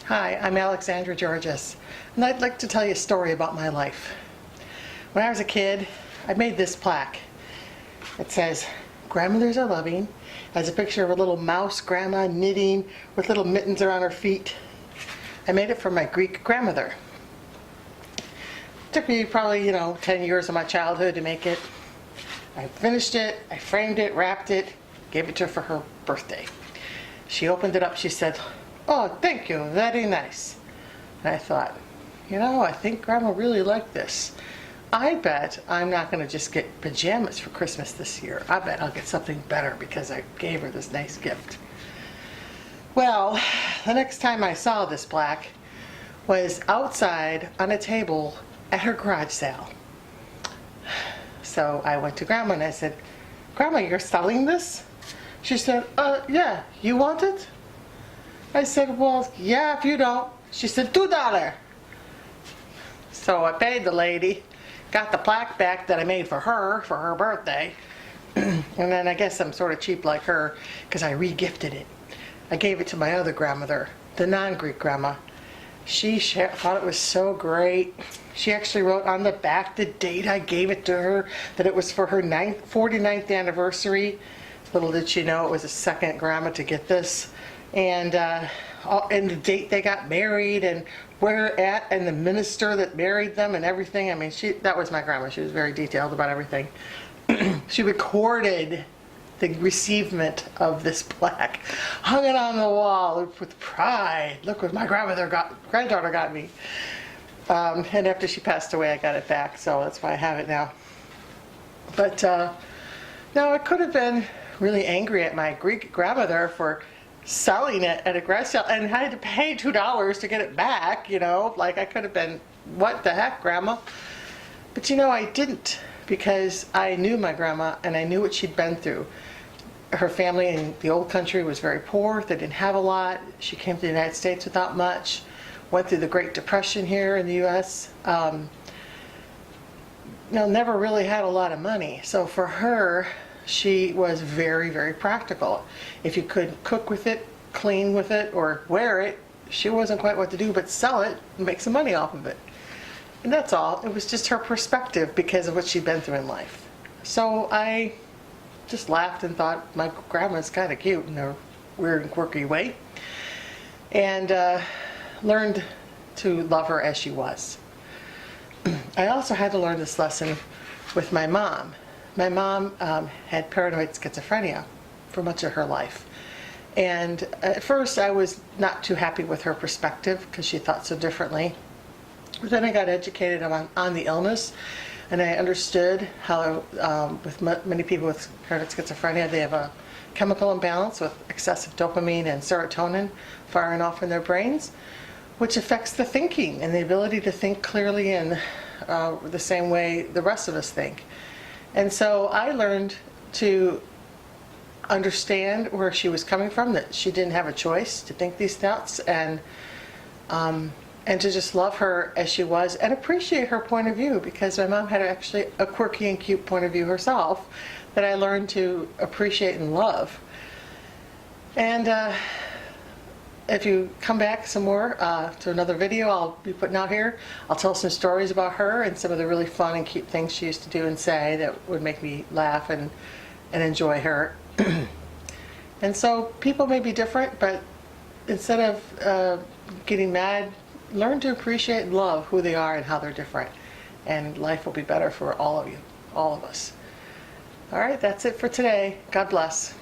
Hi, I'm Alexandra Georgas, and I'd like to tell you a story about my life. When I was a kid, I made this plaque. It says, "Grandmothers are loving." It has a picture of a little mouse grandma knitting with little mittens around her feet. I made it for my Greek grandmother. It took me probably, 10 years of my childhood to make it. I finished it, I framed it, wrapped it, gave it to her for her birthday. She opened it up, she said, "Oh, thank you, very nice." And I thought, I think Grandma really liked this. I bet I'm not going to just get pajamas for Christmas this year. I bet I'll get something better because I gave her this nice gift. Well, the next time I saw this plaque was outside on a table at her garage sale. So I went to Grandma and I said, "Grandma, you're selling this?" She said, "Yeah, you want it?" I said, "Well, yeah, if you don't." She said, $2. So I paid the lady, got the plaque back that I made for her birthday. And then I guess I'm sort of cheap like her because I re-gifted it. I gave it to my other grandmother, the non-Greek grandma. She thought it was so great. She actually wrote on the back the date I gave it to her, that it was for her 49th anniversary. Little did she know it was the second grandma to get this. And the date they got married and where at and the minister that married them and everything. I mean, that was my grandma. She was very detailed about everything. She recorded the receivement of this plaque, hung it on the wall with pride. Look what my granddaughter got me. And after she passed away, I got it back, so that's why I have it now. But no, I could have been really angry at my Greek grandmother for selling it at a garage sale and had to pay $2 to get it back, like I could have been, "What the heck, Grandma?" But I didn't, because I knew my grandma and I knew what she'd been through. Her family in the old country was very poor. They didn't have a lot. She came to the United States without much, went through the Great Depression here in the U.S. Never really had a lot of money. So for her, she was very, very practical. If you could cook with it, clean with it, or wear it, she wasn't quite what to do but sell it and make some money off of it. And that's all. It was just her perspective because of what she'd been through in life. So I just laughed and thought my grandma's kind of cute in a weird and quirky way. And learned to love her as she was. I also had to learn this lesson with my mom. My mom had paranoid schizophrenia for much of her life. And at first I was not too happy with her perspective because she thought so differently. But then I got educated on the illness, and I understood how with many people with paranoid schizophrenia, they have a chemical imbalance with excessive dopamine and serotonin firing off in their brains, which affects the thinking and the ability to think clearly in the same way the rest of us think. And so I learned to understand where she was coming from, that she didn't have a choice to think these thoughts, and to just love her as she was and appreciate her point of view, because my mom had actually a quirky and cute point of view herself that I learned to appreciate and love. And if you come back some more to another video I'll be putting out here, I'll tell some stories about her and some of the really fun and cute things she used to do and say that would make me laugh and enjoy her. And so people may be different, but instead of getting mad, learn to appreciate and love who they are and how they're different. And life will be better for all of you, all of us. All right, that's it for today. God bless.